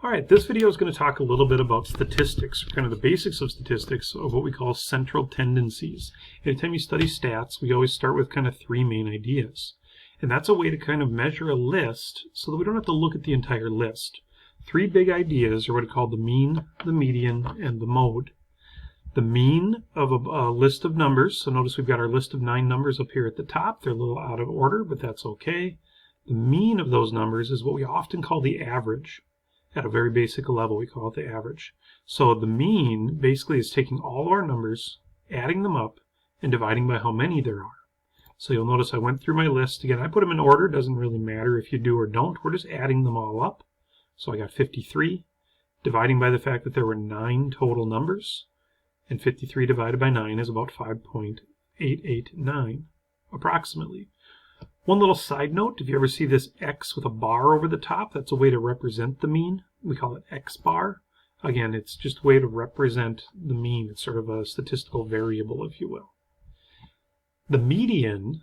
All right, this video is going to talk a little bit about statistics, kind of the basics of statistics, of what we call central tendencies. Anytime you study stats, we always start with kind of three main ideas. And that's a way to kind of measure a list so that we don't have to look at the entire list. Three big ideas are what are called the mean, the median, and the mode. The mean of a list of numbers, so notice we've got our list of 9 numbers up here at the top. They're a little out of order, but that's okay. The mean of those numbers is what we often call the average. At a very basic level, we call it the average. So the mean basically is taking all of our numbers, adding them up, and dividing by how many there are. So you'll notice I went through my list. Again, I put them in order. It doesn't really matter if you do or don't. We're just adding them all up. So I got 53, dividing by the fact that there were 9 total numbers. And 53 divided by 9 is about 5.889, approximately. One little side note, if you ever see this X with a bar over the top, that's a way to represent the mean. We call it X bar. Again, it's just a way to represent the mean. It's sort of a statistical variable, if you will. The median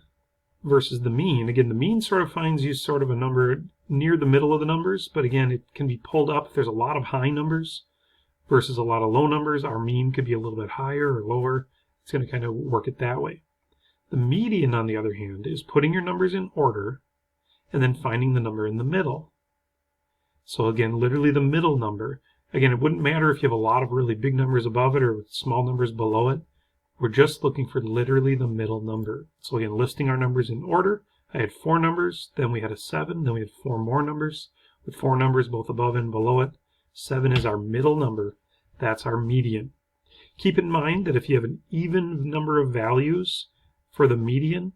versus the mean, again, the mean sort of finds you sort of a number near the middle of the numbers, but again, it can be pulled up if there's a lot of high numbers versus a lot of low numbers. Our mean could be a little bit higher or lower. It's going to kind of work it that way. The median, on the other hand, is putting your numbers in order and then finding the number in the middle. So again, literally the middle number. Again, it wouldn't matter if you have a lot of really big numbers above it or small numbers below it. We're just looking for literally the middle number. So again, listing our numbers in order. I had 4 numbers, then we had a 7, then we had 4 more numbers with 4 numbers both above and below it. 7 is our middle number. That's our median. Keep in mind that if you have an even number of values for the median,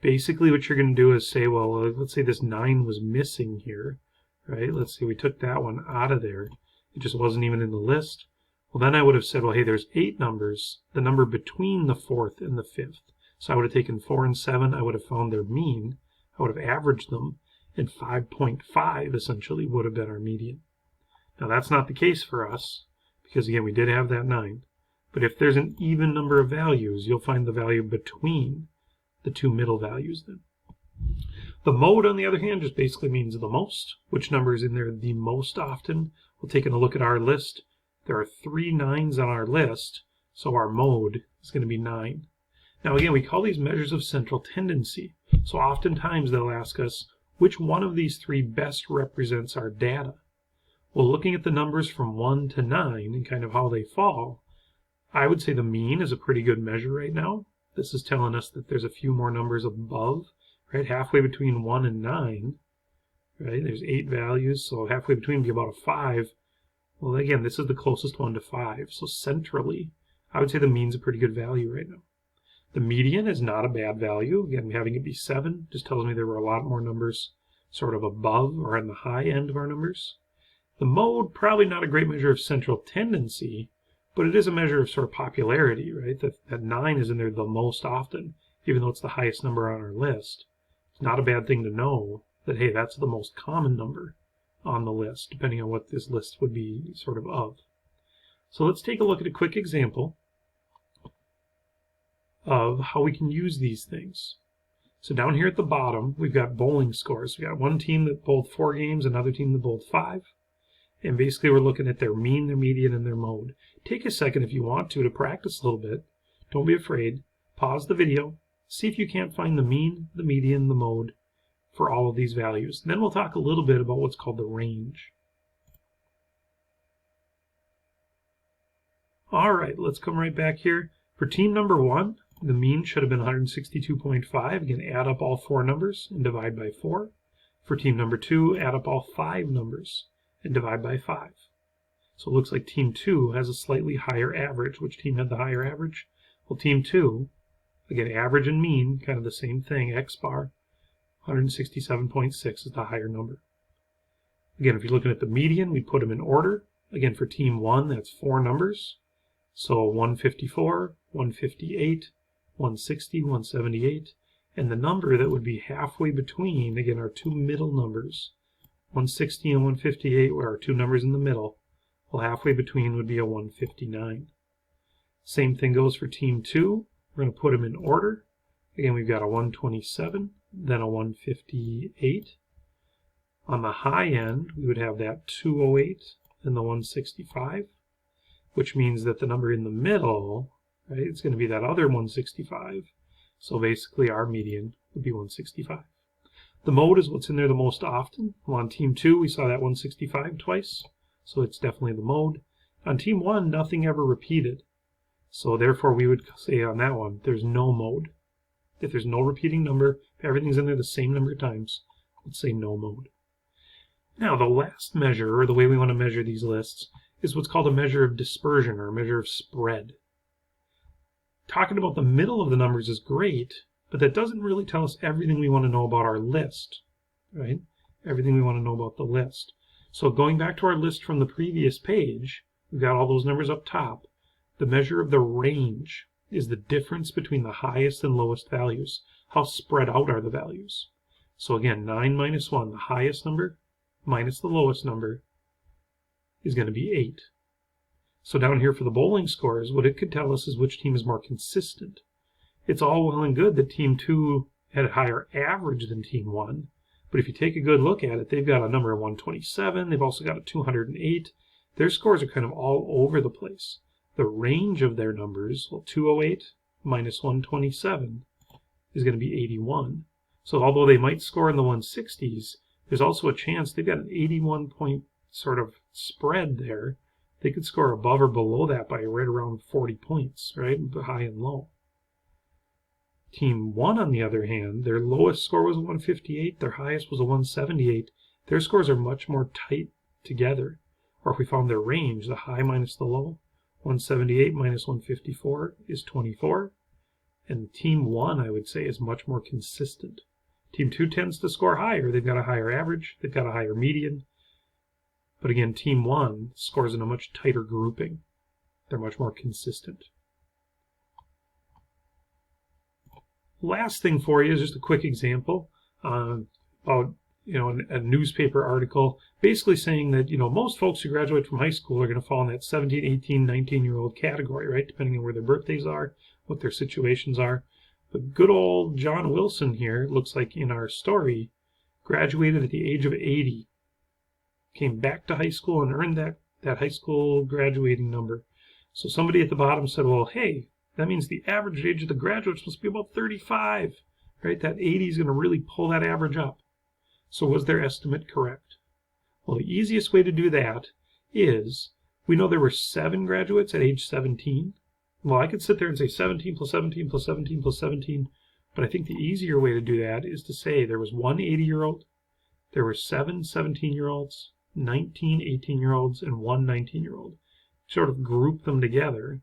basically what you're going to do is say, well, let's say this 9 was missing here, right? Let's say we took that one out of there. It just wasn't even in the list. Well, then I would have said, well, hey, there's 8 numbers, the number between the 4th and the 5th. So I would have taken 4 and 7. I would have found their mean. I would have averaged them, and 5.5 essentially would have been our median. Now, that's not the case for us because, again, we did have that 9. But if there's an even number of values, you'll find the value between the 2 middle values then. The mode, on the other hand, just basically means the most. Which number is in there the most often? We'll take a look at our list. There are 3 9s on our list, so our mode is going to be 9. Now, again, we call these measures of central tendency. So oftentimes they'll ask us, which one of these 3 best represents our data? Well, looking at the numbers from 1 to 9 and kind of how they fall, I would say the mean is a pretty good measure right now. This is telling us that there's a few more numbers above, right? Halfway between 1 and 9, right? There's 8 values, so halfway between would be about a 5. Well, again, this is the closest one to 5. So centrally, I would say the mean's a pretty good value right now. The median is not a bad value. Again, having it be 7 just tells me there were a lot more numbers sort of above or on the high end of our numbers. The mode, probably not a great measure of central tendency, but it is a measure of sort of popularity, right? That 9 is in there the most often, even though it's the highest number on our list. It's not a bad thing to know that, hey, that's the most common number on the list, depending on what this list would be sort of. So let's take a look at a quick example of how we can use these things. So down here at the bottom, we've got bowling scores. We've got one team that bowled 4 games, another team that bowled 5. And basically we're looking at their mean, their median, and their mode. Take a second if you want to practice a little bit. Don't be afraid. Pause the video. See if you can't find the mean, the median, the mode for all of these values. And then we'll talk a little bit about what's called the range. All right, let's come right back here. For team number 1, the mean should have been 162.5. Again, add up all 4 numbers and divide by 4. For team number 2, add up all 5 numbers and divide by 5. So it looks like team 2 has a slightly higher average. Which team had the higher average? Well, team 2, again, average and mean, kind of the same thing, X bar, 167.6 is the higher number. Again, if you're looking at the median, we put them in order. Again, for team 1, that's 4 numbers. So 154, 158, 160, 178. And the number that would be halfway between, again, our 2 middle numbers, 160 and 158 were our 2 numbers in the middle. Well, halfway between would be a 159. Same thing goes for team 2. We're going to put them in order. Again, we've got a 127, then a 158, On the high end, we would have that 208 and the 165, which means that the number in the middle, right, it's going to be that other 165. So basically our median would be 165. The mode is what's in there the most often. Well, on team 2, we saw that 165 twice, so it's definitely the mode. On team 1, nothing ever repeated. So therefore, we would say on that one, there's no mode. If there's no repeating number, if everything's in there the same number of times, let's say no mode. Now, the last measure, or the way we want to measure these lists, is what's called a measure of dispersion, or a measure of spread. Talking about the middle of the numbers is great, but that doesn't really tell us everything we want to know about our list, right? Everything we want to know about the list. So going back to our list from the previous page, we've got all those numbers up top. The measure of the range is the difference between the highest and lowest values. How spread out are the values? So again, 9 minus 1, the highest number minus the lowest number is going to be 8. So down here for the bowling scores, what it could tell us is which team is more consistent. It's all well and good that team 2 had a higher average than team 1, but if you take a good look at it, they've got a number of 127, they've also got a 208. Their scores are kind of all over the place. The range of their numbers, well, 208 minus 127 is going to be 81. So although they might score in the 160s, there's also a chance they've got an 81 point sort of spread there. They could score above or below that by right around 40 points, right? High and low. Team 1, on the other hand, their lowest score was a 158, their highest was a 178. Their scores are much more tight together. Or if we found their range, the high minus the low, 178 minus 154 is 24. And team 1, I would say, is much more consistent. Team 2 tends to score higher. They've got a higher average. They've got a higher median. But again, team 1 scores in a much tighter grouping. They're much more consistent. Last thing for you is just a quick example about a newspaper article basically saying that most folks who graduate from high school are going to fall in that 17, 18, 19-year-old category, right? Depending on where their birthdays are, what their situations are. But good old John Wilson here, looks like in our story, graduated at the age of 80. Came back to high school and earned that high school graduating number. So somebody at the bottom said, well, hey, that means the average age of the graduates must be about 35, right? That 80 is going to really pull that average up. So was their estimate correct? Well, the easiest way to do that is, we know there were 7 graduates at age 17. Well, I could sit there and say 17 plus 17 plus 17 plus 17, but I think the easier way to do that is to say there was one 80-year-old, there were 7 17-year-olds, 19 18-year-olds, and 1 19-year-old. Sort of group them together,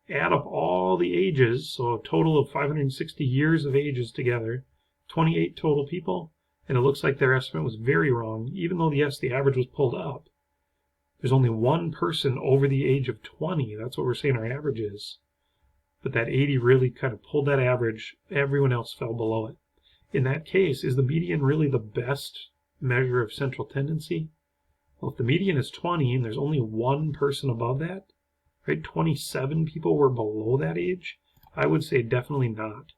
add up all the ages, so a total of 560 years of ages together, 28 total people, and it looks like their estimate was very wrong, even though, yes, the average was pulled up. There's only one person over the age of 20. That's what we're saying our average is. But that 80 really kind of pulled that average. Everyone else fell below it. In that case, is the median really the best measure of central tendency? Well, if the median is 20 and there's only one person above that, right, 27 people were below that age, I would say definitely not.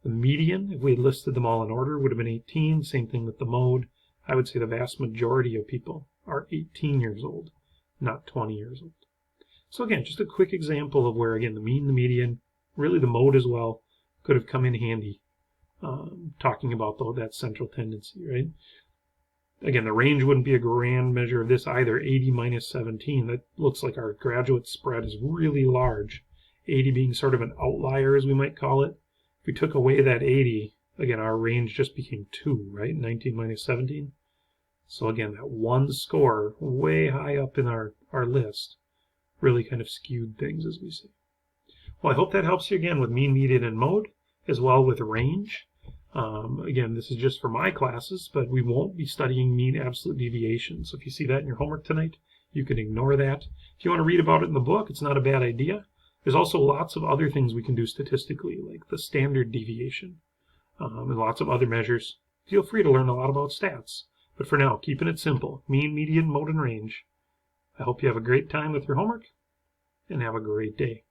The median, if we had listed them all in order, would have been 18. Same thing with the mode. I would say the vast majority of people are 18 years old, not 20 years old. So again, just a quick example of where, again, the mean, the median, really the mode as well, could have come in handy, talking about that central tendency, right? Again, the range wouldn't be a grand measure of this either. 80 minus 17, that looks like our graduate spread is really large. 80 being sort of an outlier, as we might call it. If we took away that 80, again, our range just became 2, right? 19 minus 17. So again, that one score way high up in our list really kind of skewed things, as we see. Well, I hope that helps you again with mean, median, and mode, as well with range. Again, this is just for my classes, but we won't be studying mean absolute deviation. So if you see that in your homework tonight, you can ignore that. If you want to read about it in the book, it's not a bad idea. There's also lots of other things we can do statistically, like the standard deviation, and lots of other measures. Feel free to learn a lot about stats. But for now, keeping it simple, mean, median, mode, and range. I hope you have a great time with your homework, and have a great day.